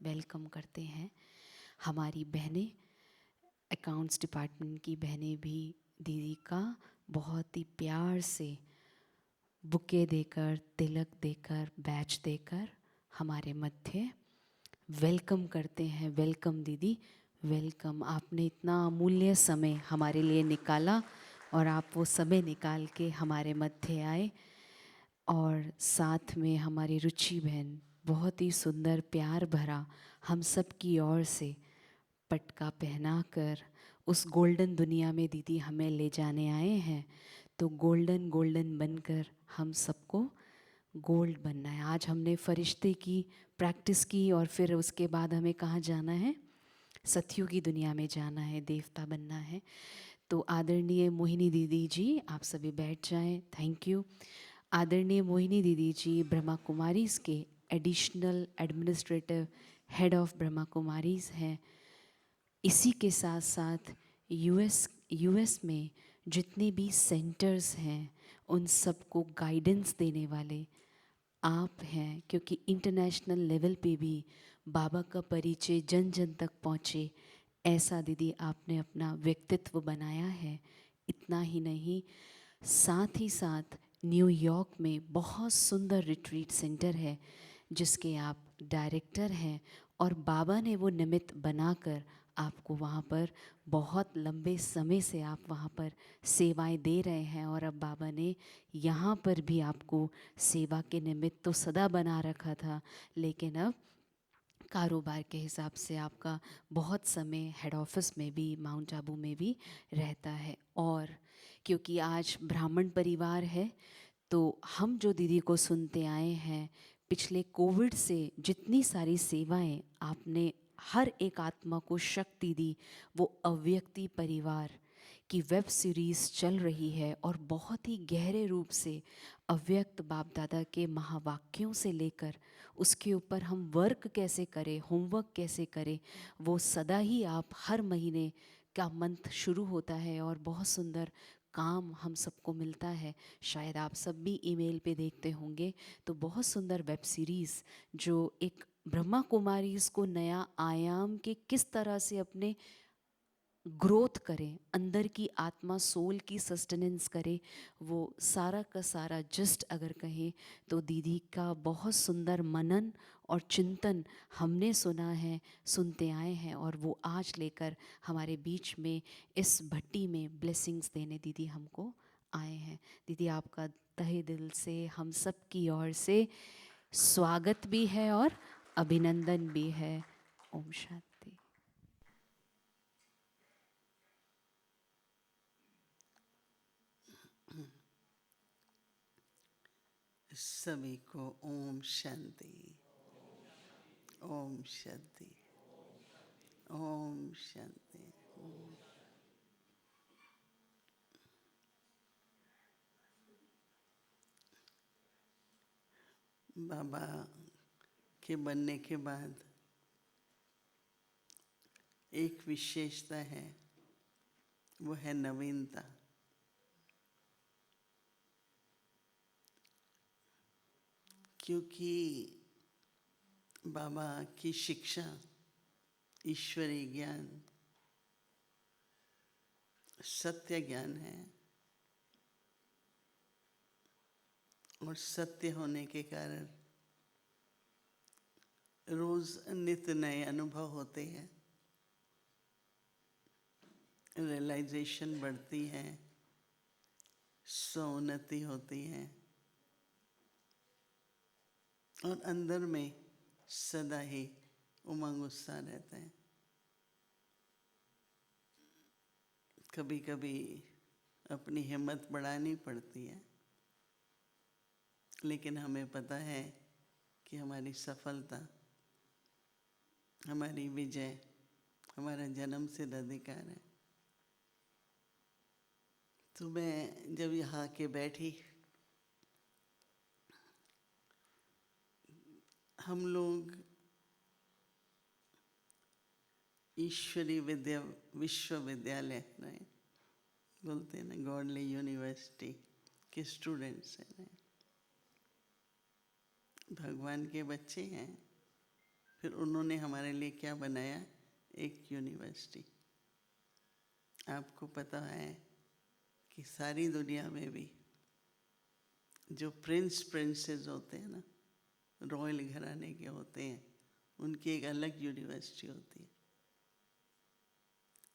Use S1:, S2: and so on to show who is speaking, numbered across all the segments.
S1: Welcome करते हैं। हमारी बहनें, अकाउंट्स डिपार्टमेंट की बहनें भी दीदी का बहुत ही प्यार से बुके देकर, तिलक देकर, बैच देकर हमारे मध्य वेलकम करते हैं। वेलकम दीदी, वेलकम। आपने इतना अमूल्य समय हमारे लिए निकाला और आप वो समय निकाल के हमारे मध्य आए। और साथ में हमारी रुचि बहन बहुत ही सुंदर प्यार भरा हम सब की ओर से पटका पहनाकर उस गोल्डन दुनिया में दीदी हमें ले जाने आए हैं। तो गोल्डन गोल्डन बनकर हम सबको गोल्ड बनना है। आज हमने फरिश्ते की प्रैक्टिस की और फिर उसके बाद हमें कहाँ जाना है? सत्यों की दुनिया में जाना है, देवता बनना है। तो आदरणीय मोहिनी दीदी जी, आप सभी बैठ जाएं। Thank you. आदरणीय मोहिनी दीदी जी ब्रह्मा कुमारीज़ के additional administrative head of Brahma Kumaris हैं। इसी के साथ साथ यूएस में जितने भी सेंटर्स हैं उन सबको गाइडेंस देने वाले आप हैं, क्योंकि इंटरनेशनल लेवल पे भी बाबा का परिचय जन जन तक पहुँचे, ऐसा दीदी आपने अपना व्यक्तित्व बनाया है। इतना ही नहीं, साथ ही साथ न्यूयॉर्क में बहुत सुंदर रिट्रीट सेंटर है जिसके आप डायरेक्टर हैं, और बाबा ने वो निमित्त बनाकर आपको वहाँ पर बहुत लंबे समय से आप वहाँ पर सेवाएं दे रहे हैं। और अब बाबा ने यहाँ पर भी आपको सेवा के निमित्त तो सदा बना रखा था, लेकिन अब कारोबार के हिसाब से आपका बहुत समय हेड ऑफिस में भी, माउंट आबू में भी रहता है। और क्योंकि आज ब्राह्मण परिवार है तो हम जो दीदी को सुनते आए हैं, पिछले कोविड से जितनी सारी सेवाएं आपने हर एक आत्मा को शक्ति दी, वो अव्यक्ति परिवार की वेब सीरीज़ चल रही है और बहुत ही गहरे रूप से अव्यक्त बाप दादा के महावाक्यों से लेकर उसके ऊपर हम वर्क कैसे करें, होमवर्क कैसे करें, वो सदा ही आप हर महीने का मंथ शुरू होता है और बहुत सुंदर काम हम सबको मिलता है। शायद आप सब भी ईमेल पे देखते होंगे, तो बहुत सुंदर वेब सीरीज़ जो एक ब्रह्मा कुमारीज़ को नया आयाम के किस तरह से अपने ग्रोथ करें, अंदर की आत्मा सोल की सस्टेनेंस करे, वो सारा का सारा जस्ट अगर कहें तो दीदी का बहुत सुंदर मनन और चिंतन हमने सुना है, सुनते आए हैं, और वो आज लेकर हमारे बीच में इस भट्टी में ब्लेसिंग्स देने दीदी हमको आए हैं। दीदी आपका तहे दिल से हम सब की ओर से स्वागत भी है और अभिनंदन भी है। ओम शांति।
S2: सभी को ओम शांति, ओम शांति, ओम शांति। बाबा के बनने के बाद एक विशेषता है, वो है नवीनता। क्योंकि बाबा की शिक्षा ईश्वरीय ज्ञान, सत्य ज्ञान है, और सत्य होने के कारण रोज नित्य नए अनुभव होते हैं, रियलाइजेशन बढ़ती है, स्वोन्नति होती है, और अंदर में सदा ही उमंग उत्साह रहता है। कभी कभी अपनी हिम्मत बढ़ानी पड़ती है, लेकिन हमें पता है कि हमारी सफलता, हमारी विजय हमारा जन्म सिद्ध अधिकार है। तो मैं जब यहाँ आके बैठी, हम लोग ईश्वरीय विद्या विश्वविद्यालय बोलते हैं ना, गॉडली यूनिवर्सिटी के स्टूडेंट्स हैं, भगवान के बच्चे हैं। फिर उन्होंने हमारे लिए क्या बनाया, एक यूनिवर्सिटी। आपको पता है कि सारी दुनिया में भी जो प्रिंस प्रिंसेस होते हैं ना, रॉयल घराने के होते हैं, उनकी एक अलग यूनिवर्सिटी होती है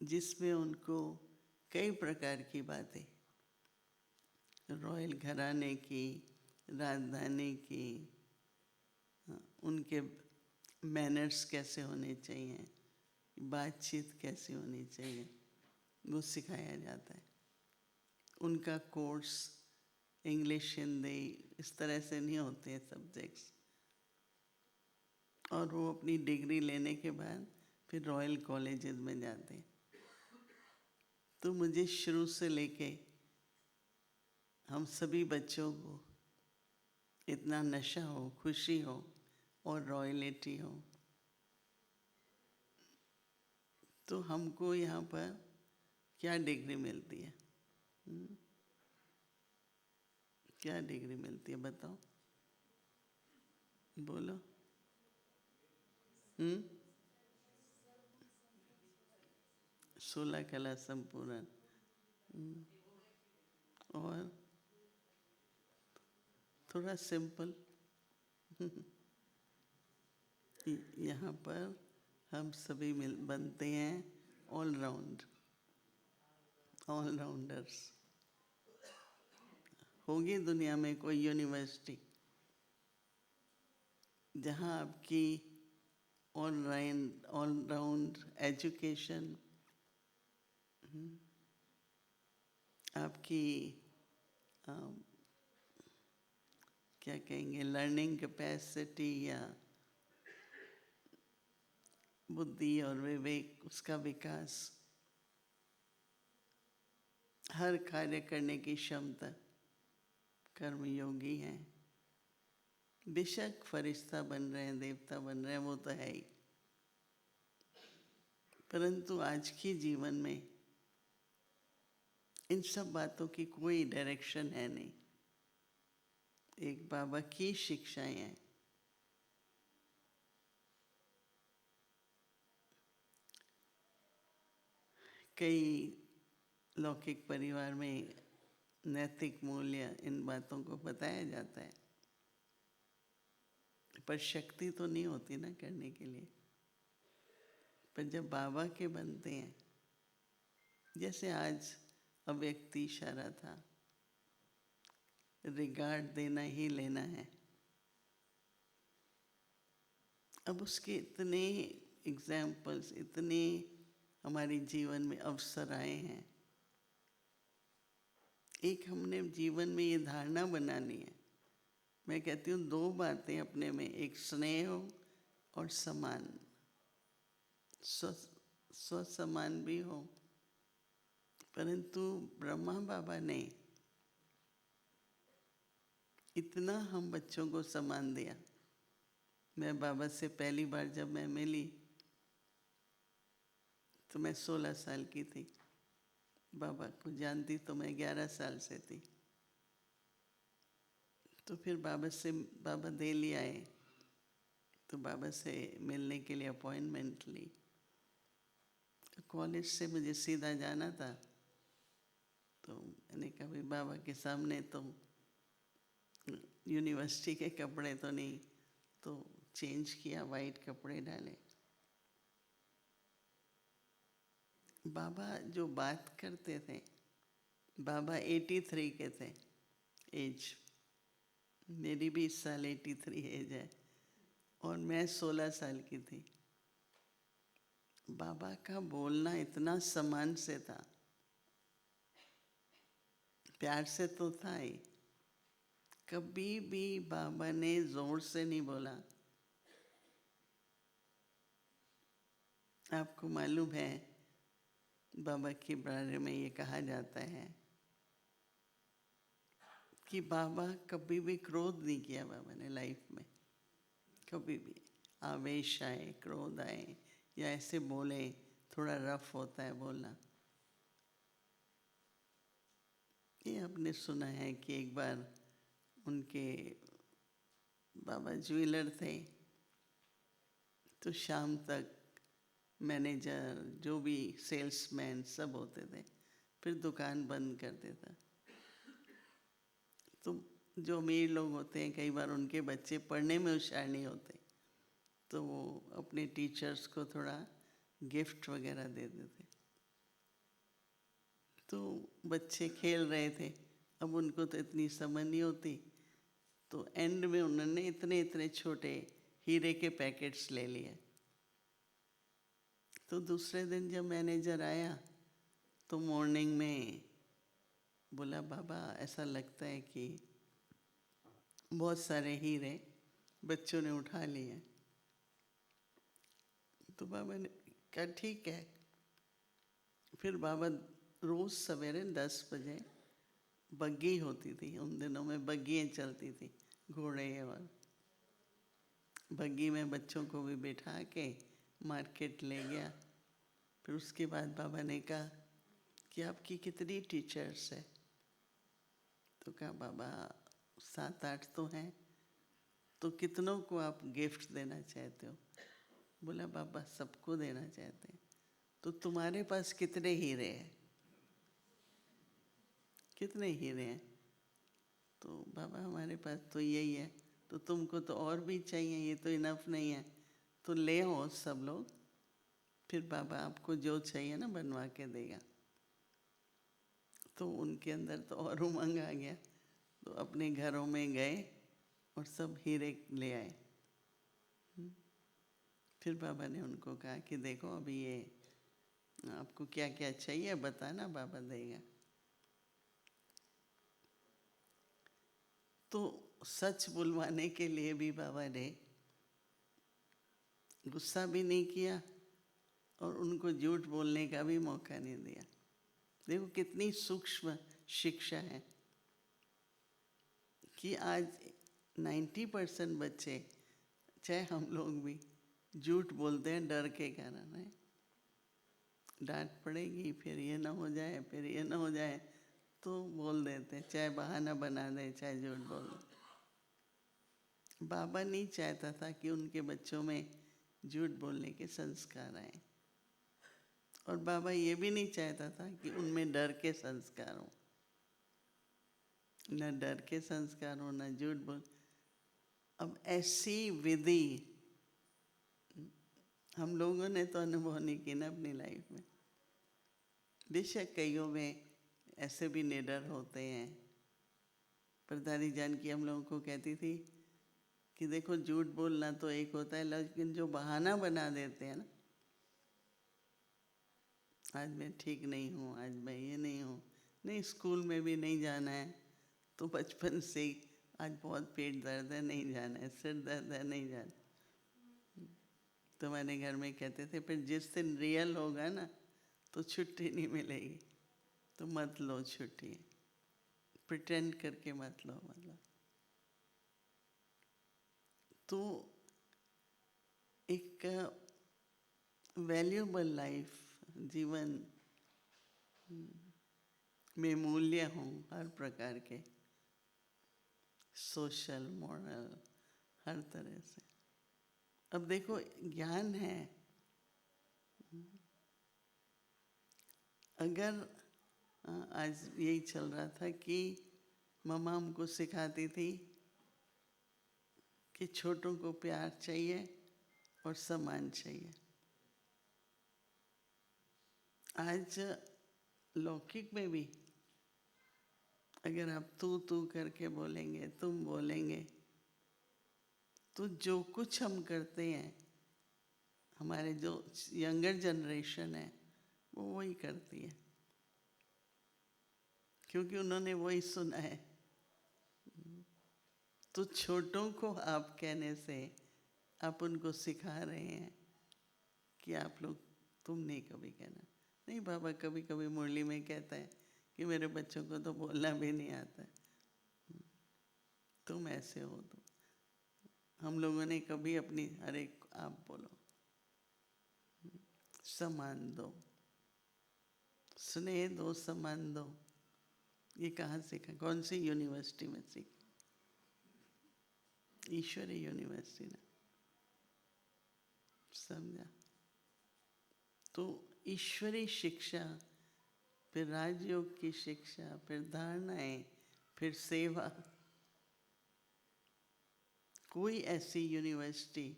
S2: जिसमें उनको कई प्रकार की बातें, रॉयल घराने की, राजधानी की, उनके मैनर्स कैसे होने चाहिए, बातचीत कैसी होनी चाहिए, वो सिखाया जाता है। उनका कोर्स इंग्लिश, हिंदी इस तरह से नहीं होते हैं सब्जेक्ट्स। और वो अपनी डिग्री लेने के बाद फिर रॉयल कॉलेजेस में जाते हैं। तो मुझे शुरू से लेके हम सभी बच्चों को इतना नशा हो, खुशी हो और रॉयलिटी हो। तो हमको यहाँ पर क्या डिग्री मिलती है? क्या डिग्री मिलती है बताओ, बोलो। 16 कला संपूर्ण। और थोड़ा सिंपल यहाँ पर हम सभी बनते हैं ऑलराउंडर्स। होगी दुनिया में कोई यूनिवर्सिटी जहाँ आपकी ऑलराउंड एजुकेशन, आपकी क्या कहेंगे, लर्निंग कैपेसिटी या बुद्धि और विवेक, उसका विकास, हर कार्य करने की क्षमता, कर्मयोगी हैं। बेशक फरिश्ता बन रहे हैं, देवता बन रहे हैं, वो तो है ही, परंतु आज के जीवन में इन सब बातों की कोई डायरेक्शन है नहीं। एक बाबा की शिक्षाएं हैं। कई लौकिक परिवार में नैतिक मूल्य, इन बातों को बताया जाता है, पर शक्ति तो नहीं होती ना करने के लिए। पर जब बाबा के बनते हैं, जैसे आज अव्यक्ति इशारा था, रिगार्ड देना ही लेना है। अब उसके इतने एग्जाम्पल्स, इतने हमारे जीवन में अवसर आए हैं। एक हमने जीवन में ये धारणा बनानी है। मैं कहती हूँ 2 बातें अपने में, एक स्नेह और समान, स्वसमान भी हो। परंतु ब्रह्मा बाबा ने इतना हम बच्चों को सम्मान दिया। मैं बाबा से पहली बार जब मैं मिली तो मैं 16 साल की थी। बाबा को जानती तो मैं 11 साल से थी। तो फिर बाबा दिल्ली आए, तो बाबा से मिलने के लिए अपॉइंटमेंट ली। तो कॉलेज से मुझे सीधा जाना था, तो मैंने कहा भाई बाबा के सामने तो यूनिवर्सिटी के कपड़े तो नहीं, तो चेंज किया, वाइट कपड़े डाले। बाबा जो बात करते थे, बाबा 83 के थे एज, मेरी भी इस साल 83 एज है, और मैं 16 साल की थी। बाबा का बोलना इतना सम्मान से था, प्यार से तो था ही। कभी भी बाबा ने जोर से नहीं बोला। आपको मालूम है, बाबा के बारे में ये कहा जाता है कि बाबा कभी भी क्रोध नहीं किया बाबा ने लाइफ में। कभी भी आवेश आए, क्रोध आए, या ऐसे बोले, थोड़ा रफ होता है बोलना। ये आपने सुना है कि एक बार उनके बाबा ज्वेलर थे, तो शाम तक मैनेजर, जो भी सेल्समैन सब होते थे, फिर दुकान बंद कर देता। तो जो अमीर लोग होते हैं, कई बार उनके बच्चे पढ़ने में होशियार नहीं होते, तो वो अपने टीचर्स को थोड़ा गिफ्ट वगैरह दे देते। तो बच्चे खेल रहे थे, अब उनको तो इतनी समझ नहीं होती, तो एंड में उन्होंने इतने इतने छोटे हीरे के पैकेट्स ले लिए। तो दूसरे दिन जब मैनेजर आया तो मॉर्निंग में बोला, बाबा ऐसा लगता है कि बहुत सारे हीरे बच्चों ने उठा लिए। तो बाबा ने कहा ठीक है। फिर बाबा रोज़ सवेरे 10 बजे, बग्गी होती थी उन दिनों में, बग्गियाँ चलती थी, घोड़े, और बग्गी में बच्चों को भी बिठा के मार्केट ले गया। फिर उसके बाद बाबा ने कहा कि आपकी कितनी टीचर्स है? तो कहा बाबा 7-8 तो हैं। तो कितनों को आप गिफ्ट देना चाहते हो? बोला बाबा सबको देना चाहते हैं। तो तुम्हारे पास कितने हीरे हैं? कितने हीरे हैं? तो बाबा हमारे पास तो यही है। तो तुमको तो और भी चाहिए, ये तो इनफ नहीं है, तो ले आओ सब लोग, फिर बाबा आपको जो चाहिए ना बनवा के देगा। तो उनके अंदर तो और उमंग आ गया, तो अपने घरों में गए और सब हीरे ले आए। फिर बाबा ने उनको कहा कि देखो अभी ये आपको क्या क्या चाहिए बताना, बाबा देगा। तो सच बुलवाने के लिए भी बाबा ने गुस्सा भी नहीं किया और उनको झूठ बोलने का भी मौका नहीं दिया। देखो कितनी सूक्ष्म शिक्षा है कि आज 90% बच्चे, चाहे हम लोग भी, झूठ बोलते हैं डर के कारण है। डांट पड़ेगी, फिर ये ना हो जाए, फिर ये ना हो जाए, तो बोल देते हैं, चाहे बहाना बना दे, चाहे झूठ बोल दे। बाबा नहीं चाहता था कि उनके बच्चों में झूठ बोलने के संस्कार आए, और बाबा ये भी नहीं चाहता था कि उनमें डर के संस्कार हों। न डर के संस्कार हो, न झूठ बोल। अब ऐसी विधि हम लोगों ने तो अनुभव नहीं की ना अपनी लाइफ में। बेशक कईयों में ऐसे भी निडर होते हैं। पर दादी जान की हम लोगों को कहती थी कि देखो झूठ बोलना तो एक होता है, लेकिन जो बहाना बना देते हैं ना, आज मैं ठीक नहीं हूँ, आज मैं ये नहीं हूँ, नहीं स्कूल में भी नहीं जाना है, तो बचपन से ही आज बहुत पेट दर्द है, नहीं जाना है, सिर दर्द है, नहीं जाना। तो हमारे घर में कहते थे फिर जिस दिन रियल होगा ना तो छुट्टी नहीं मिलेगी, तो मत लो छुट्टी, प्रिटेंड करके मत लो। मतलब तो एक वैल्यूएबल लाइफ, जीवन में मूल्य हों हर प्रकार के, सोशल, मॉरल, हर तरह से। अब देखो ज्ञान है, अगर आज यही चल रहा था कि मम्मा हमको सिखाती थी कि छोटों को प्यार चाहिए और सम्मान चाहिए। आज लौकिक में भी अगर आप तू करके बोलेंगे, तुम बोलेंगे, तो जो कुछ हम करते हैं, हमारे जो यंगर जनरेशन है वो वही करती है, क्योंकि उन्होंने वही सुना है। तो छोटों को आप कहने से आप उनको सिखा रहे हैं कि आप लोग, तुम नहीं कभी कहना। नहीं, बाबा कभी कभी मुरली में कहता है कि मेरे बच्चों को तो बोलना भी नहीं आता, तुम ऐसे हो। तो हम लोगों ने कभी अपनी, अरे आप बोलो, सम्मान दो, स्नेह दो, सम्मान दो, ये कहाँ सीखा? कौन सी यूनिवर्सिटी में सीखा? ईश्वरी यूनिवर्सिटी ना। समझा? तो ईश्वरी शिक्षा, फिर राजयोग की शिक्षा, फिर धारणाएं, फिर सेवा। कोई ऐसी यूनिवर्सिटी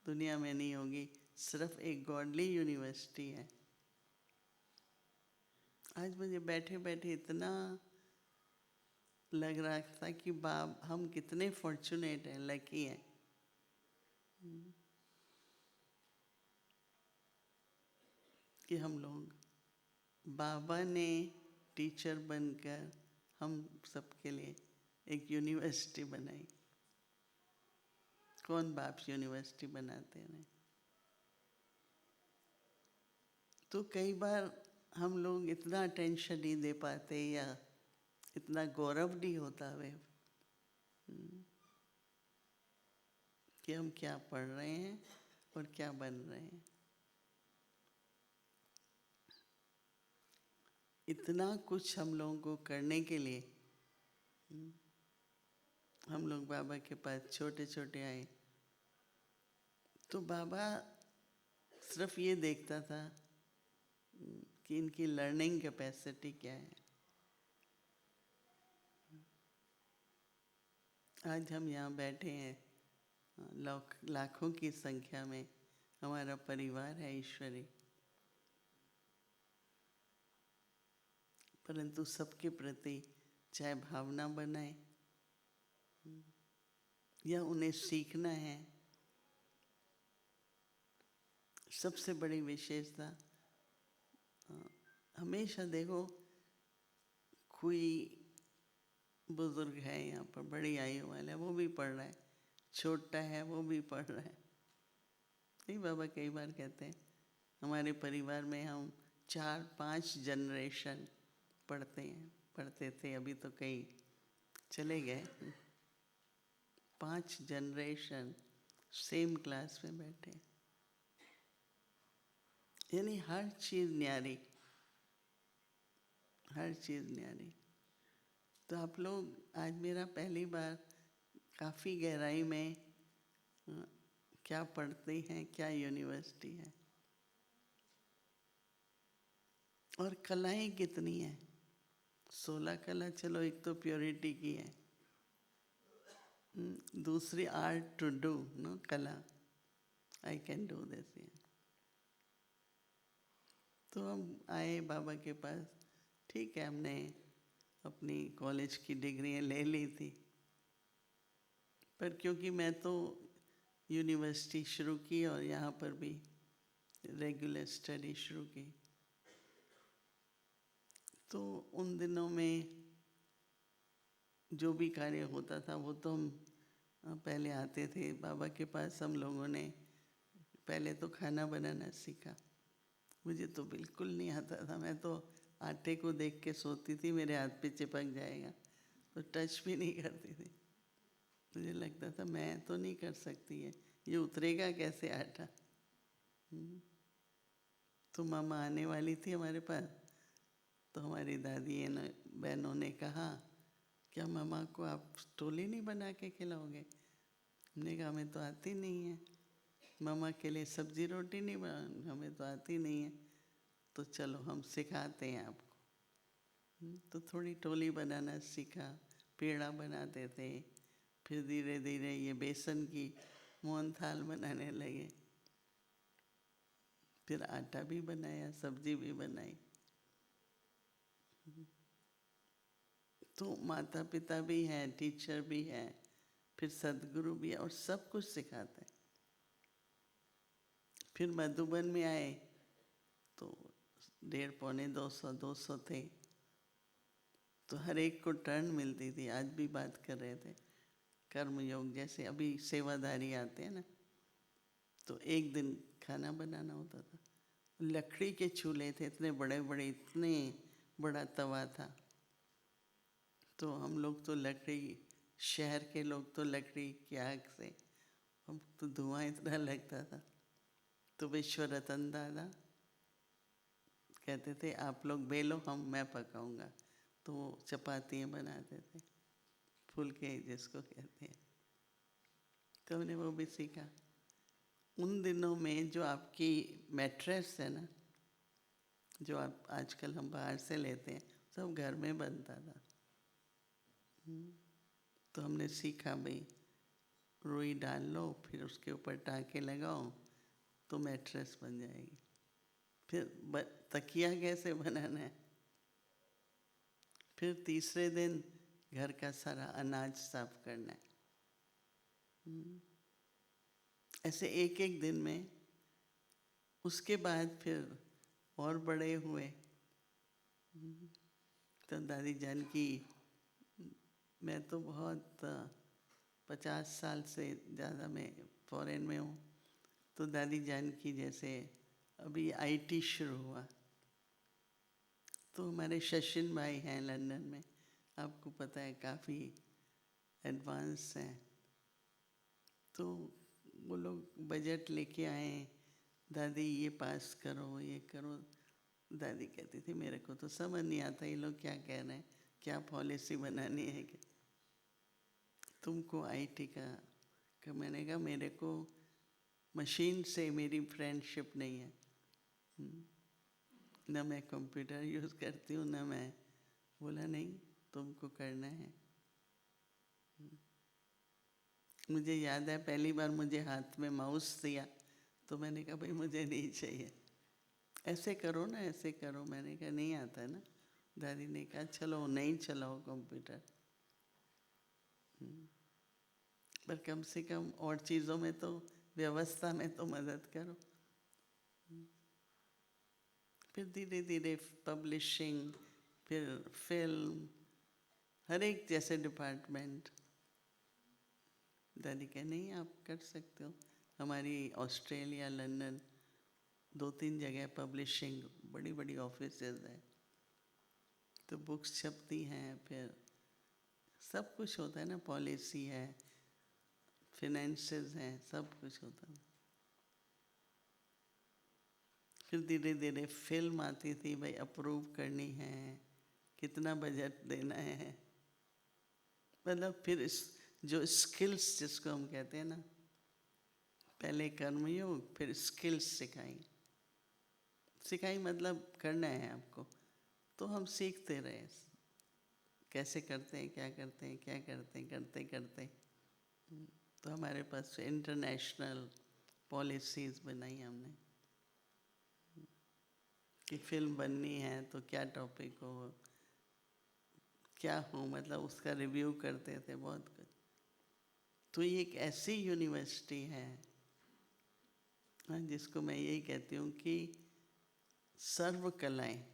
S2: दुनिया में नहीं होगी, सिर्फ एक गॉडली यूनिवर्सिटी है। आज मुझे बैठे बैठे इतना लग रहा था कि बाप हम कितने फॉर्चुनेट हैं, लकी हैं। कि हम लोग, बाबा ने टीचर बनकर हम सबके लिए एक यूनिवर्सिटी बनाई। कौन बाप यूनिवर्सिटी बनाते हैं? तो कई बार हम लोग इतना अटेंशन नहीं दे पाते या इतना गौरव नहीं होता वे कि हम क्या पढ़ रहे हैं और क्या बन रहे हैं। इतना कुछ हम लोगों को करने के लिए हम लोग बाबा के पास छोटे छोटे आए, तो बाबा सिर्फ ये देखता था कि इनकी लर्निंग कैपेसिटी क्या है। आज हम यहाँ बैठे हैं, लाखों की संख्या में हमारा परिवार है ईश्वरी, परंतु सबके प्रति चाहे भावना बनाए या उन्हें सीखना है। सबसे बड़ी विशेषता, हमेशा देखो कोई बुजुर्ग है यहाँ पर, बड़ी आयु वाला है, वो भी पढ़ रहा है, छोटा है वो भी पढ़ रहा है। नहीं, बाबा कई बार कहते हैं हमारे परिवार में हम 4-5 जनरेशन पढ़ते थे, अभी तो कई चले गए। 5 जनरेशन सेम क्लास में बैठे, यानी हर चीज़ न्यारी, हर चीज़ न्यारी। तो आप लोग, आज मेरा पहली बार काफ़ी गहराई में क्या पढ़ते हैं, क्या यूनिवर्सिटी है और कलाएं कितनी हैं। 16 कला, चलो एक तो प्योरिटी की है, दूसरी आर्ट टू डू नो, कला, आई कैन डू दिस। तो हम आए बाबा के पास, ठीक है, हमने अपनी कॉलेज की डिग्रियाँ ले ली थी, पर क्योंकि मैं तो यूनिवर्सिटी शुरू की और यहाँ पर भी रेगुलर स्टडी शुरू की, तो उन दिनों में जो भी कार्य होता था वो तो हम पहले आते थे बाबा के पास। हम लोगों ने पहले तो खाना बनाना सीखा। मुझे तो बिल्कुल नहीं आता था, मैं तो आटे को देख के सोती थी मेरे हाथ पे चिपक जाएगा, तो टच भी नहीं करती थी। मुझे लगता था मैं तो नहीं कर सकती है, ये उतरेगा कैसे आटा। तो मामा आने वाली थी हमारे पास, तो हमारी दादी बहनों ने कहा, क्या मामा को आप टोली नहीं बना के खिलाओगे? हमने कहा हमें तो आती नहीं है। मामा के लिए सब्जी रोटी नहीं बना, हमें तो आती नहीं है। तो चलो हम सिखाते हैं आपको। तो थोड़ी टोली बनाना सीखा, पेड़ा बनाते थे, फिर धीरे धीरे ये बेसन की मोहन थाल बनाने लगे, फिर आटा भी बनाया, सब्जी भी बनाई। तो माता पिता भी हैं, टीचर भी हैं, फिर सदगुरु भी है और सब कुछ सिखाते हैं। फिर मधुबन में आए तो 150-200 थे, तो हर एक को टर्न मिलती थी। आज भी बात कर रहे थे कर्मयोग, जैसे अभी सेवादारी आते हैं ना, तो एक दिन खाना बनाना होता था। लकड़ी के चूल्हे थे, इतने बड़े बड़े, इतने बड़ा तवा था। तो हम लोग तो लकड़ी, शहर के लोग तो लकड़ी की आग से, हम तो धुआं इतना लगता था। तो विश्वरतन दादा कहते थे आप लोग बेलो, मैं पकाऊंगा। तो वो चपातियाँ बनाते थे, फुलके जिसको कहते हैं। तो हमने वो भी सीखा। उन दिनों में जो आपकी मैट्रेस है ना, जो आप आजकल हम बाहर से लेते हैं, सब घर में बनता था। तो हमने सीखा भाई रुई डाल लो, फिर उसके ऊपर टाँके लगाओ तो मैट्रेस बन जाएगी। फिर तकिया कैसे बनाना है, फिर तीसरे दिन घर का सारा अनाज साफ करना है। ऐसे एक एक दिन में। उसके बाद फिर और बड़े हुए तो दादी जान की, मैं तो बहुत 50 साल से ज़्यादा मैं फॉरेन में हूँ, तो दादी जान की जैसे अभी आईटी शुरू हुआ, तो हमारे शशिन भाई हैं लंदन में, आपको पता है काफ़ी एडवांस हैं, तो वो लोग बजट लेके आए, दादी ये पास करो ये करो। दादी कहती थी मेरे को तो समझ नहीं आता ये लोग क्या कह रहे हैं, क्या पॉलिसी बनानी है कि तुमको आईटी का मैंने कहा मेरे को मशीन से मेरी फ्रेंडशिप नहीं है, ना मैं कंप्यूटर यूज़ करती हूँ ना मैं। बोला नहीं तुमको करना है। मुझे याद है पहली बार मुझे हाथ में माउस दिया तो मैंने कहा भाई मुझे नहीं चाहिए, ऐसे करो ना ऐसे करो। मैंने कहा नहीं आता है ना। दादी ने कहा चलो नहीं चलाओ कंप्यूटर, पर कम से कम और चीज़ों में तो, व्यवस्था में तो मदद करो। फिर धीरे धीरे पब्लिशिंग, फिर फिल्म, हर एक जैसे डिपार्टमेंट। दादी कहे नहीं आप कर सकते हो। हमारी ऑस्ट्रेलिया लंदन 2-3 जगह पब्लिशिंग बड़ी बड़ी ऑफिसेज हैं, तो बुक्स छपती हैं, फिर सब कुछ होता है ना, पॉलिसी है, फिनेंसेस हैं, सब कुछ होता है। फिर धीरे धीरे फिल्म आती थी, भाई अप्रूव करनी है, कितना बजट देना है, मतलब फिर इस जो स्किल्स जिसको हम कहते हैं ना, पहले कर्मयोग फिर स्किल्स सिखाई मतलब करना है आपको, तो हम सीखते रहे कैसे करते हैं क्या करते हैं क्या करते हैं, करते करते तो हमारे पास इंटरनेशनल पॉलिसीज़ बनाई हमने कि फिल्म बननी है तो क्या टॉपिक हो, क्या हो, मतलब उसका रिव्यू करते थे बहुत कुछ। तो ये एक ऐसी यूनिवर्सिटी है जिसको मैं यही कहती हूँ कि सर्व कलाएं।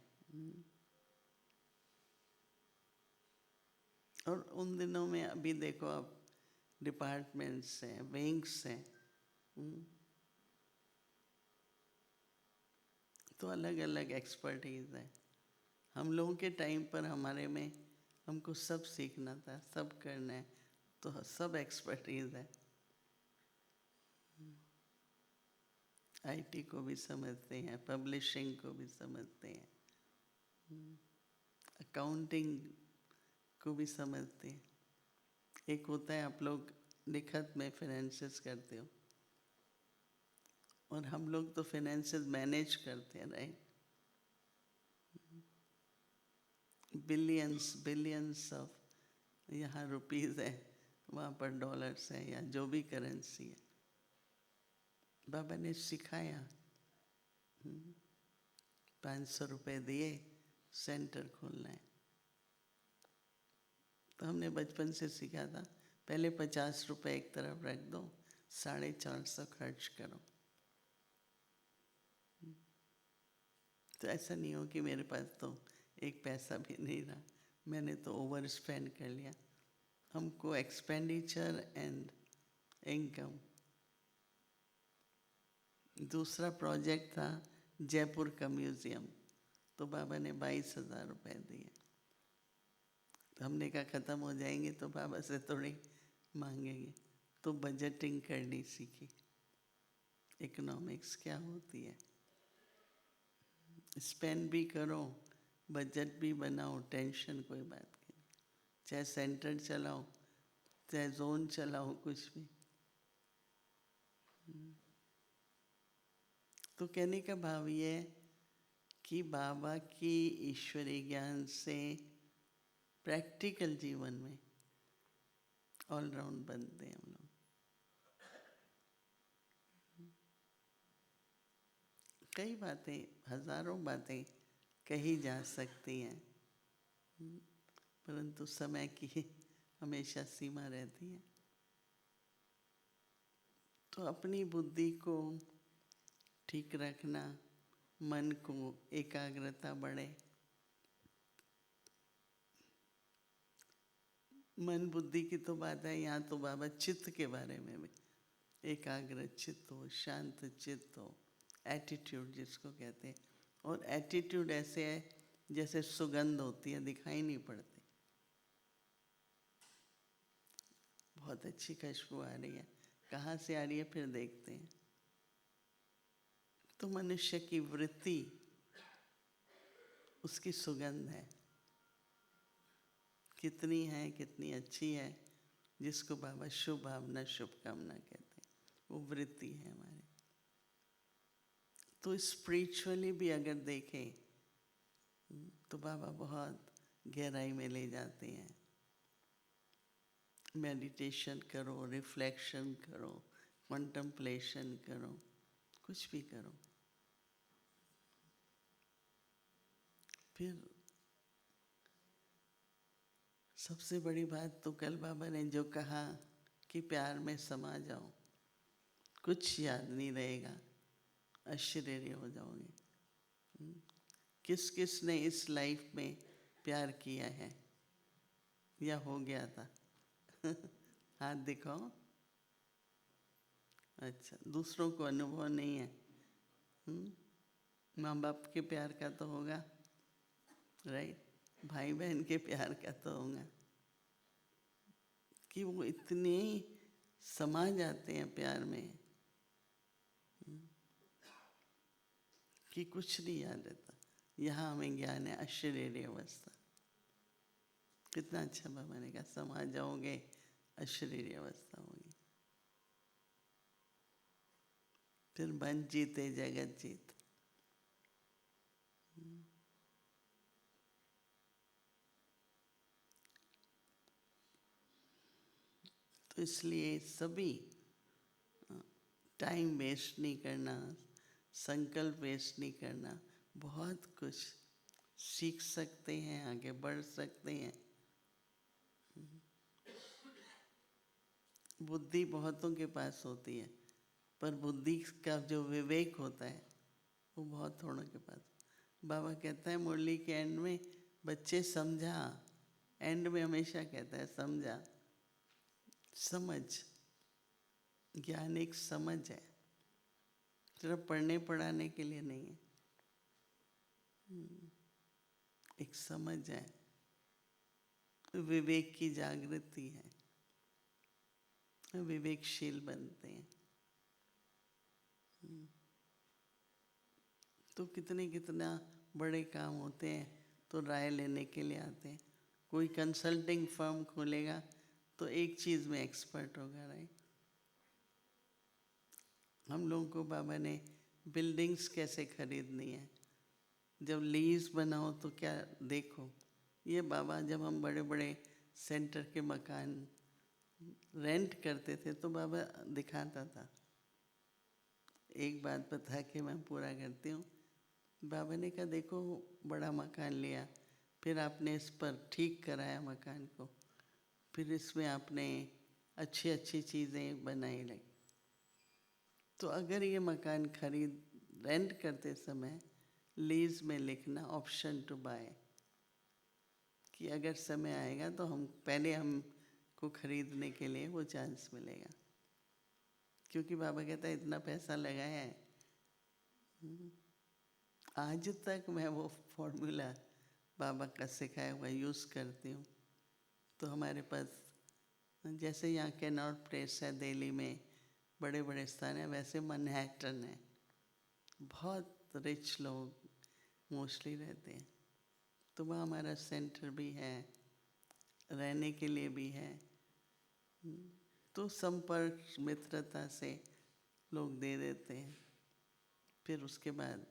S2: और उन दिनों में अभी देखो आप डिपार्टमेंट्स हैं, विंग्स हैं, तो अलग अलग एक्सपर्टीज़ है। हम लोगों के टाइम पर हमारे में हमको सब सीखना था, सब करना है, तो सब एक्सपर्टीज़ है। आईटी को भी समझते हैं, पब्लिशिंग को भी समझते हैं, अकाउंटिंग को भी समझते हैं। एक होता है आप लोग लिखत में फिनेंसेस करते हो, और हम लोग तो फिनेंसेस मैनेज करते हैं, राइट। बिलियंस ऑफ यहाँ रुपीज़ है, वहाँ पर डॉलर्स है, या जो भी करेंसी है। बाबा ने सिखाया, 500 रुपये दिए सेंटर खोलना है, तो हमने बचपन से सीखा था पहले 50 रुपये एक तरफ रख दो, 450 खर्च करो। तो ऐसा नहीं हो कि मेरे पास तो एक पैसा भी नहीं रहा, मैंने तो ओवर स्पेंड कर लिया। हमको एक्सपेंडिचर एंड इनकम। दूसरा प्रोजेक्ट था जयपुर का म्यूज़ियम, तो बाबा ने 22,000 रुपये दिए। तो हमने कहा ख़त्म हो जाएंगे तो बाबा से थोड़ी मांगेंगे, तो बजटिंग करनी सीखी, इकोनॉमिक्स क्या होती है, स्पेंड भी करो, बजट भी बनाओ, टेंशन कोई बात की नहीं, चाहे सेंटर चलाओ चाहे जोन चलाओ, कुछ भी। तो कहने का भाव ये है कि बाबा की ईश्वरीय ज्ञान से प्रैक्टिकल जीवन में ऑलराउंड बनते हैं हम लोग। कई बातें, हजारों बातें कही जा सकती हैं, परंतु समय की हमेशा सीमा रहती है। तो अपनी बुद्धि को ठीक रखना, मन को एकाग्रता बढ़े। मन बुद्धि की तो बात है, यहाँ तो बाबा चित्त के बारे में भी, एकाग्र चित्त हो, शांत चित्त हो, एटीट्यूड जिसको कहते हैं। और एटीट्यूड ऐसे है जैसे सुगंध होती है, दिखाई नहीं पड़ती। बहुत अच्छी खुशबू आ रही है, कहाँ से आ रही है फिर देखते हैं। तो मनुष्य की वृत्ति उसकी सुगंध है, कितनी है, कितनी अच्छी है, जिसको बाबा शुभ भावना शुभकामना कहते हैं, वो वृत्ति है हमारी। तो स्पिरिचुअली भी अगर देखें तो बाबा बहुत गहराई में ले जाते हैं। मेडिटेशन करो, रिफ्लेक्शन करो, कंटेम्पलेशन करो, कुछ भी करो। फिर सबसे बड़ी बात तो कल बाबा ने जो कहा कि प्यार में समा जाओ, कुछ याद नहीं रहेगा, आश्चर्य हो जाओगे। किस किस ने इस लाइफ में प्यार किया है या हो गया था? हाथ दिखाओ। अच्छा, दूसरों को अनुभव नहीं है। माँ बाप के प्यार का तो होगा, राइट? भाई बहन के प्यार का तो होगा कि वो इतने समा जाते हैं प्यार में कि कुछ नहीं याद रहता। यहाँ हमें ज्ञान है आश्चर्य अवस्था। कितना अच्छा बाबा ने कहा, समा जाओगे, आश्चर्य अवस्था होगी। फिर मन जीते जगत जीत। तो इसलिए सभी टाइम वेस्ट नहीं करना, संकल्प वेस्ट नहीं करना, बहुत कुछ सीख सकते हैं, आगे बढ़ सकते हैं। बुद्धि बहुतों के पास होती है, पर बुद्धि का जो विवेक होता है वो बहुत थोड़ों के पास। बाबा कहता है मुरली के एंड में, बच्चे समझा, एंड में हमेशा कहता है समझा। समझ, ज्ञान एक समझ है, सिर्फ पढ़ने पढ़ाने के लिए नहीं है। एक समझ है, विवेक की जागृति है, विवेकशील बनते हैं। तो कितना बड़े काम होते हैं तो राय लेने के लिए आते हैं। कोई कंसल्टिंग फर्म खोलेगा तो एक चीज़ में एक्सपर्ट होगा, राइट? हम लोगों को बाबा ने बिल्डिंग्स कैसे खरीदनी है, जब लीज बनाओ तो क्या देखो। ये बाबा जब हम बड़े बड़े सेंटर के मकान रेंट करते थे तो बाबा दिखाता था। एक बात बता के मैं पूरा करती हूँ। बाबा ने कहा देखो, बड़ा मकान लिया, फिर आपने इस पर ठीक कराया मकान को, फिर इसमें आपने अच्छी अच्छी चीज़ें बनाई लगी। तो अगर ये मकान खरीद रेंट करते समय लीज में लिखना ऑप्शन टू बाय, कि अगर समय आएगा तो हम पहले हमको खरीदने के लिए वो चांस मिलेगा। क्योंकि बाबा कहता है इतना पैसा लगाया है। आज तक मैं वो फॉर्मूला बाबा का सिखाया हुआ यूज़ करती हूँ। तो हमारे पास जैसे यहाँ कैनॉट प्लेस है दिल्ली में, बड़े बड़े स्थान है, वैसे मैनहट्टन है, बहुत रिच लोग मोस्टली रहते हैं। तो वहाँ हमारा सेंटर भी है, रहने के लिए भी है। तो संपर्क मित्रता से लोग दे देते हैं। फिर उसके बाद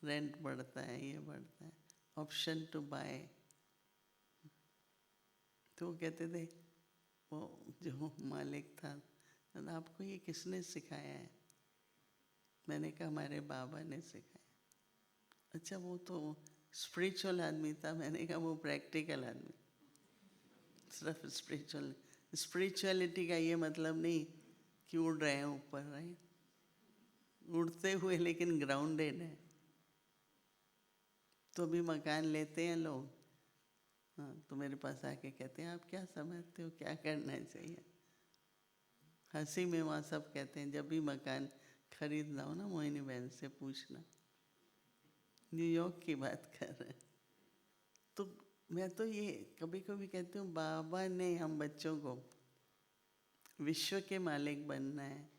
S2: रेंट बढ़ता है, ये बढ़ता है, ऑप्शन टू बाय। तो वो कहते थे, वो जो मालिक था, आपको ये किसने सिखाया है? मैंने कहा हमारे बाबा ने सिखाया। अच्छा, वो तो स्पिरिचुअल आदमी था। मैंने कहा वो प्रैक्टिकल आदमी। सिर्फ स्पिरिचुअलिटी का ये मतलब नहीं कि उड़ रहे हैं ऊपर, राइट? उड़ते हुए लेकिन ग्राउंडेड है। तो अभी मकान लेते हैं लोग, हाँ, तो मेरे पास आके कहते हैं आप क्या समझते हो, क्या करना चाहिए? हंसी में वहाँ सब कहते हैं जब भी मकान खरीदना हो ना, मोहिनी बहन से पूछना। न्यूयॉर्क की बात कर रहे हैं। तो मैं तो ये कभी कभी कहती हूँ, बाबा ने हम बच्चों को विश्व के मालिक बनना है।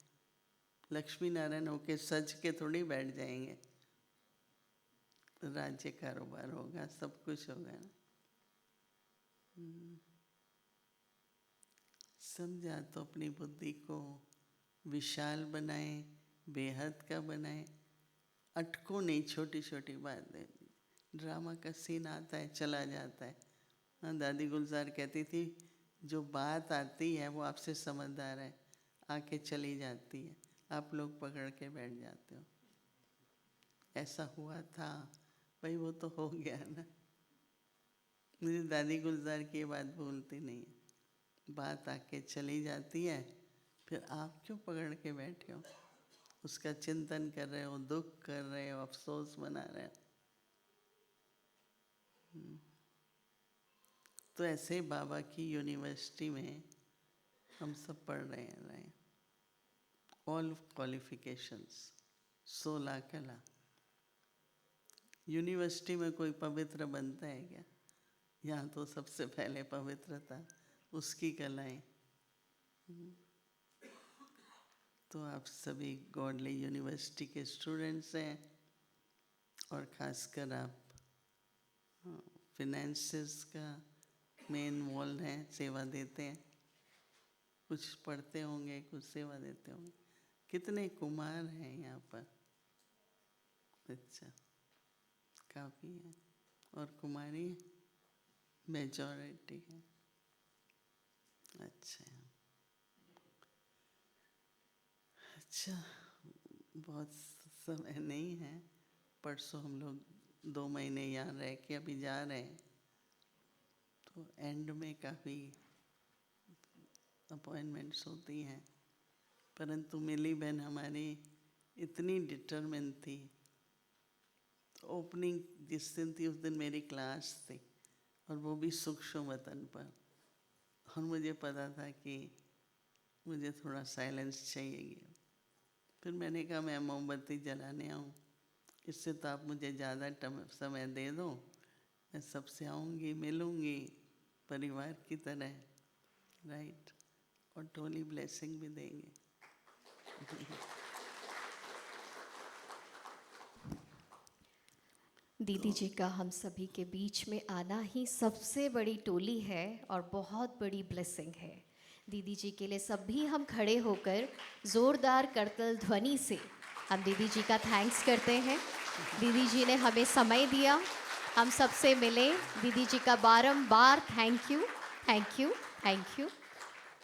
S2: लक्ष्मी नारायण होके सज के थोड़ी बैठ जाएंगे। राज्य कारोबार होगा, सब कुछ होगा ना। समझा तो अपनी बुद्धि को विशाल बनाए, बेहद का बनाए, अटको नहीं छोटी छोटी बातें। ड्रामा का सीन आता है, चला जाता है। हाँ, दादी गुलजार कहती थी, जो बात आती है वो आपसे समझदार है, आके चली जाती है, आप लोग पकड़ के बैठ जाते हो। ऐसा हुआ था भाई, वो तो हो गया ना। मुझे दादी गुलजार की ये बात भूलती नहीं है। बात आके चली जाती है, फिर आप क्यों पकड़ के बैठे हो? उसका चिंतन कर रहे हो, दुख कर रहे हो, अफसोस मना रहे हो। तो ऐसे बाबा की यूनिवर्सिटी में हम सब पढ़ रहे हैं। ऑल क्वालिफिकेशंस, 16 कला। यूनिवर्सिटी में कोई पवित्र बनता है क्या? यहाँ तो सबसे पहले पवित्रता उसकी कलाएं। तो आप सभी गॉडली यूनिवर्सिटी के स्टूडेंट्स हैं, और ख़ासकर आप फिनेंसेस का मेन वॉल हैं, सेवा देते हैं। कुछ पढ़ते होंगे, कुछ सेवा देते होंगे। कितने कुमार हैं यहाँ पर? अच्छा, काफ़ी है। और कुमारी मेजॉरिटी है। अच्छा, बहुत समय नहीं है। परसों हम लोग 2 महीने यहाँ रह के अभी जा रहे हैं। तो एंड में काफ़ी अपॉइंटमेंट्स होती हैं, परंतु मिली बहन हमारी इतनी डिटरमिन थी। तो ओपनिंग जिस दिन थी उस दिन मेरी क्लास थी, और वो भी सूक्ष्म वतन पर। और मुझे पता था कि मुझे थोड़ा साइलेंस चाहिए। फिर मैंने कहा मैं मोमबत्ती जलाने आऊँ, इससे तो आप मुझे ज़्यादा समय दे दो, मैं सबसे आऊँगी, मिलूँगी परिवार की तरह, राइट? और टोली ब्लेसिंग भी देंगे।
S3: दीदी जी का हम सभी के बीच में आना ही सबसे बड़ी टोली है और बहुत बड़ी ब्लेसिंग है। दीदी जी के लिए सभी हम खड़े होकर ज़ोरदार करतल ध्वनि से हम दीदी जी का थैंक्स करते हैं। दीदी जी ने हमें समय दिया, हम सबसे मिले। दीदी जी का बारंबार thank you, thank you, thank you.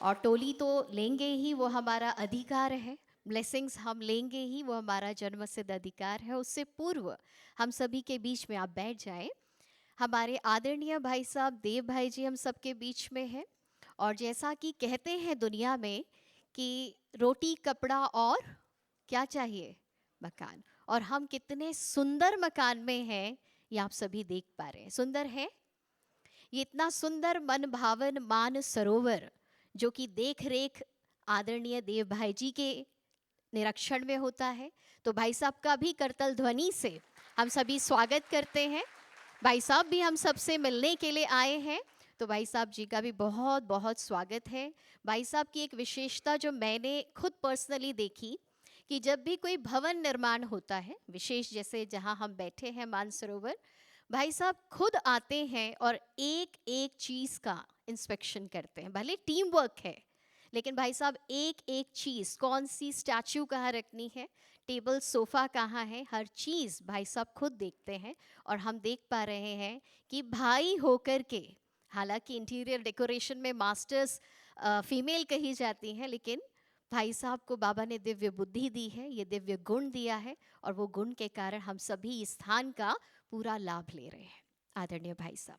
S3: और टोली तो लेंगे ही, वो हमारा अधिकार है। ब्लेसिंग्स हम लेंगे ही, वो हमारा जन्मसिद्ध अधिकार है। उससे पूर्व हम सभी के बीच में आप बैठ जाएं। हमारे आदरणीय भाई साहब देव भाई जी हम सबके बीच में हैं। और जैसा कि कहते हैं दुनिया में कि रोटी कपड़ा और क्या चाहिए, मकान। और हम कितने सुंदर मकान में हैं, ये आप सभी देख पा रहे हैं। सुंदर है ये, इतना सुंदर मन भावन मान सरोवर, जो कि देख रेख आदरणीय देव भाई जी के निरीक्षण में होता है। तो भाई साहब का भी करतल ध्वनि से हम सभी स्वागत करते हैं। भाई साहब भी हम सबसे मिलने के लिए आए हैं, तो भाई साहब जी का भी बहुत बहुत स्वागत है। भाई साहब की एक विशेषता जो मैंने खुद पर्सनली देखी, कि जब भी कोई भवन निर्माण होता है, विशेष जैसे जहां हम बैठे हैं मानसरोवर, भाई साहब खुद आते हैं और एक एक चीज़ का इंस्पेक्शन करते हैं। भले टीम वर्क है, लेकिन भाई साहब एक एक चीज़, कौन सी स्टैचू कहाँ रखनी है, टेबल सोफ़ा कहाँ है, हर चीज़ भाई साहब खुद देखते हैं। और हम देख पा रहे हैं कि भाई होकर के, हालांकि इंटीरियर डेकोरेशन में मास्टर्स फीमेल कही जाती हैं, लेकिन भाई साहब को बाबा ने दिव्य बुद्धि दी है, ये दिव्य गुण दिया है, और वो गुण के कारण हम सभी इस स्थान का पूरा लाभ ले रहे हैं। आदरणीय भाई साहब।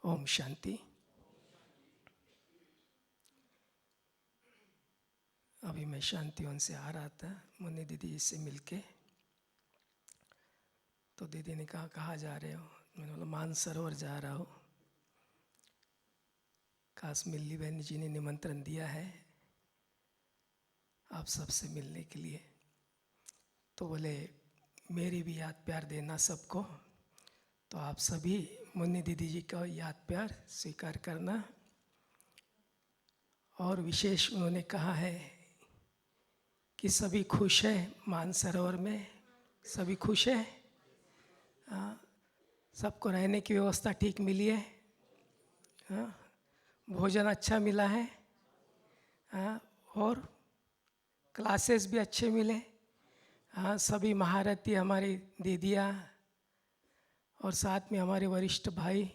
S4: ओम शांति। अभी मैं शांतिवन से आ रहा था मुन्नी दीदी से मिलके, तो दीदी ने कहा कहाँ जा रहे हो? मैंने बोला मानसरोवर जा रहा हूँ। काश मिल्ली बहन जी ने निमंत्रण दिया है आप सबसे मिलने के लिए, तो बोले मेरी भी याद प्यार देना सबको। तो आप सभी मुन्नी दीदी जी का याद प्यार स्वीकार करना। और विशेष उन्होंने कहा है कि सभी खुश है मानसरोवर में, सभी खुश है, सबको रहने की व्यवस्था ठीक मिली है, भोजन अच्छा मिला है, और क्लासेस भी अच्छे मिले। सभी महारथी हमारी दीदियाँ और साथ में हमारे वरिष्ठ भाई,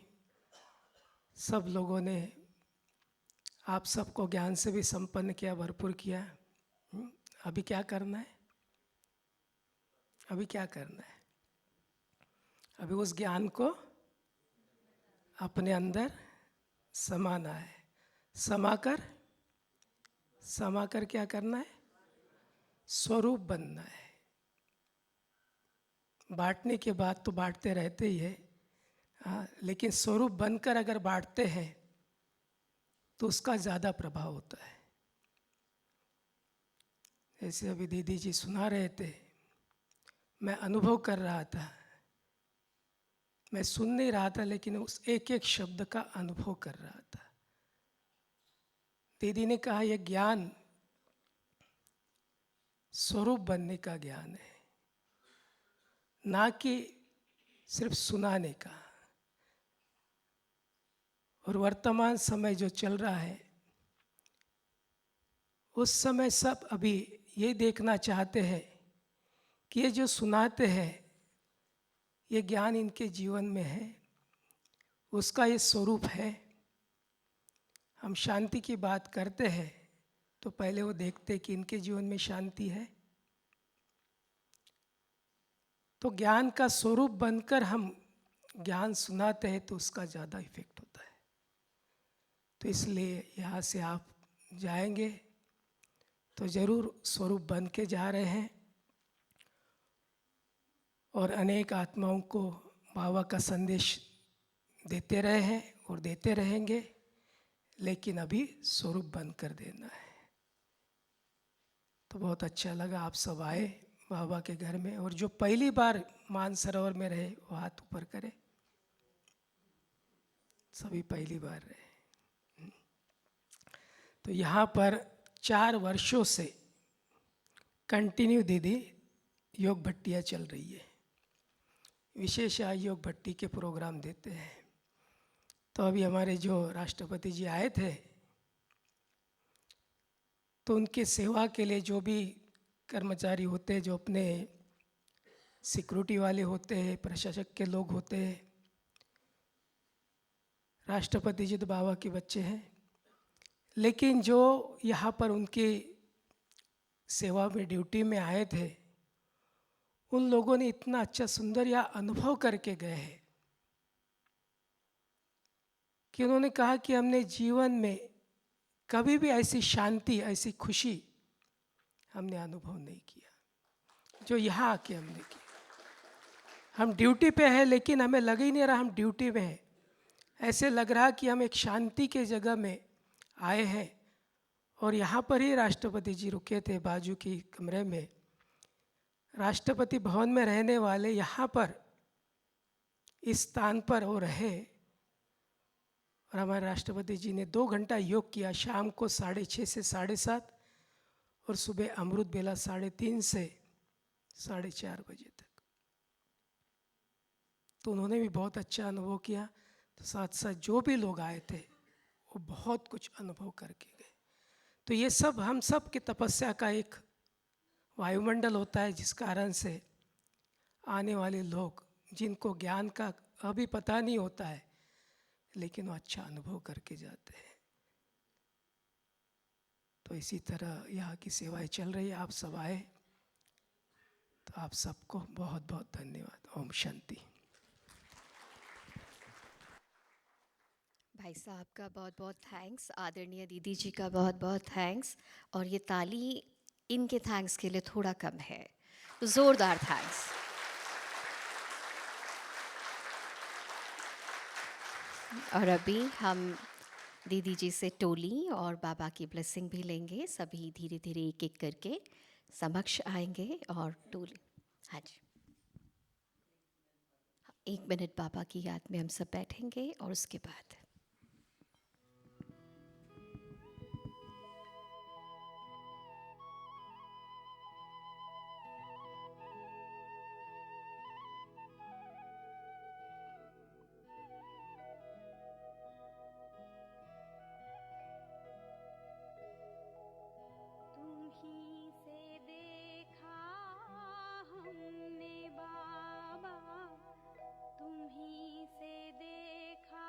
S4: सब लोगों ने आप सबको ज्ञान से भी संपन्न किया, भरपूर किया। अभी क्या करना है? अभी क्या करना है? अभी उस ज्ञान को अपने अंदर समाना है। समाकर क्या करना है? स्वरूप बनना है। बांटने के बाद तो बांटते रहते ही है, लेकिन स्वरूप बनकर अगर बांटते हैं तो उसका ज़्यादा प्रभाव होता है। ऐसे अभी दीदी जी सुना रहे थे, मैं अनुभव कर रहा था, मैं सुन नहीं रहा था लेकिन उस एक एक शब्द का अनुभव कर रहा था। दीदी ने कहा यह ज्ञान स्वरूप बनने का ज्ञान है, ना कि सिर्फ सुनाने का। और वर्तमान समय जो चल रहा है, उस समय सब अभी ये देखना चाहते हैं कि ये जो सुनाते हैं ये ज्ञान इनके जीवन में है, उसका ये स्वरूप है। हम शांति की बात करते हैं तो पहले वो देखते कि इनके जीवन में शांति है। तो ज्ञान का स्वरूप बनकर हम ज्ञान सुनाते हैं तो उसका ज़्यादा इफेक्ट होता है। तो इसलिए यहाँ से आप जाएंगे तो ज़रूर स्वरूप बन के जा रहे हैं, और अनेक आत्माओं को बाबा का संदेश देते रहे हैं और देते रहेंगे, लेकिन अभी स्वरूप बन कर देना है। तो बहुत अच्छा लगा आप सब आए बाबा के घर में, और जो पहली बार मानसरोवर में रहे वो हाथ ऊपर करे। सभी पहली बार रहे। तो यहाँ पर 4 वर्षों से कंटिन्यू दीदी योग भट्टियाँ चल रही है। विशेष योग भट्टी के प्रोग्राम देते हैं। तो अभी हमारे जो राष्ट्रपति जी आए थे, तो उनके सेवा के लिए जो भी कर्मचारी होते हैं, जो अपने सिक्योरिटी वाले होते हैं, प्रशासक के लोग होते हैं, राष्ट्रपति जी तो बाबा के बच्चे हैं, लेकिन जो यहाँ पर उनकी सेवा में ड्यूटी में आए थे, उन लोगों ने इतना अच्छा सुंदर यह अनुभव करके गए हैं कि उन्होंने कहा कि हमने जीवन में कभी भी ऐसी शांति, ऐसी खुशी हमने अनुभव नहीं किया जो यहाँ आके हमने किया। हम ड्यूटी पे हैं लेकिन हमें लग ही नहीं रहा हम ड्यूटी में हैं। ऐसे लग रहा कि हम एक शांति के जगह में आए हैं। और यहाँ पर ही राष्ट्रपति जी रुके थे बाजू की कमरे में। राष्ट्रपति भवन में रहने वाले यहाँ पर इस स्थान पर वो रहे, और हमारे राष्ट्रपति जी ने 2 घंटा योग किया, शाम को 6:30 से 7:30 और सुबह अमृत बेला 3:30 से 4:30 बजे तक। तो उन्होंने भी बहुत अच्छा अनुभव किया। तो साथ साथ जो भी लोग आए थे वो बहुत कुछ अनुभव करके गए। तो ये सब हम सब की तपस्या का एक वायुमंडल होता है, जिस कारण से आने वाले लोग जिनको ज्ञान का अभी पता नहीं होता है, लेकिन वो अच्छा अनुभव करके जाते हैं। तो इसी तरह यहाँ की सेवाएं चल रही है। आप सब आए तो आप सबको बहुत बहुत धन्यवाद। ओम शांति।
S3: भाई साहब का बहुत बहुत थैंक्स, आदरणीय दीदी जी का बहुत बहुत थैंक्स। और ये ताली इनके थैंक्स के लिए थोड़ा कम है, तो ज़ोरदार थैंक्स। और अभी हम दीदी जी से टोली और बाबा की ब्लेसिंग भी लेंगे। सभी धीरे धीरे एक एक करके समक्ष आएंगे और टोली। हाँ जी, 1 मिनट बाबा की याद में हम सब बैठेंगे और उसके बाद
S5: तुम्हीं से देखा हमने बाबा, तुम्हीं से देखा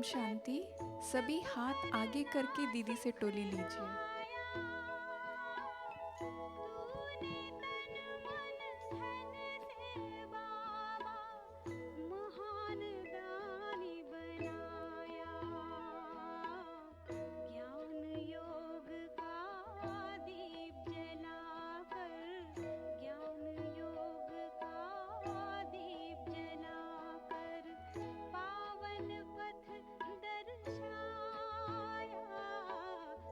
S6: शांति। सभी हाथ आगे करके दीदी से टोली लीजिए।
S5: महान दानी बनाया, ज्ञान योग का दीप जलाकर, ज्ञान योग का दीप जलाकर, पावन पथ दर्शाया,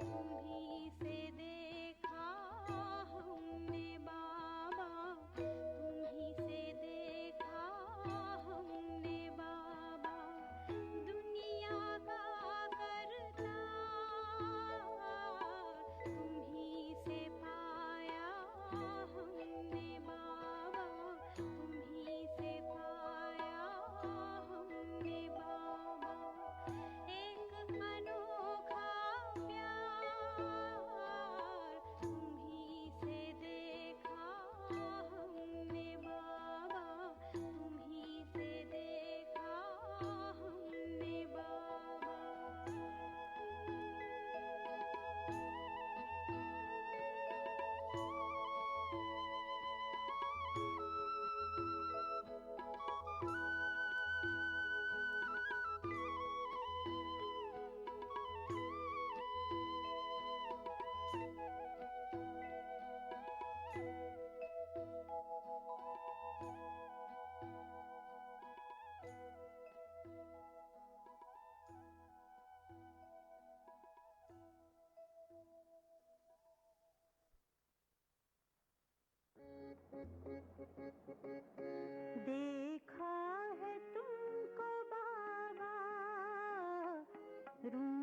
S5: तुम्हीं से देखा हमने बाबा, तुम्हीं से देखा हमने बाबा, दुनिया का करता तुम्हीं से पाया हमने बाबा, तुम्हीं से पाया हमने बाबा, एक अनोखा प्यार तुम्हीं से देखा हमने बाबा, तुम्हीं से देखा हमने बाबा। देखा है तुमको बाबा, रूम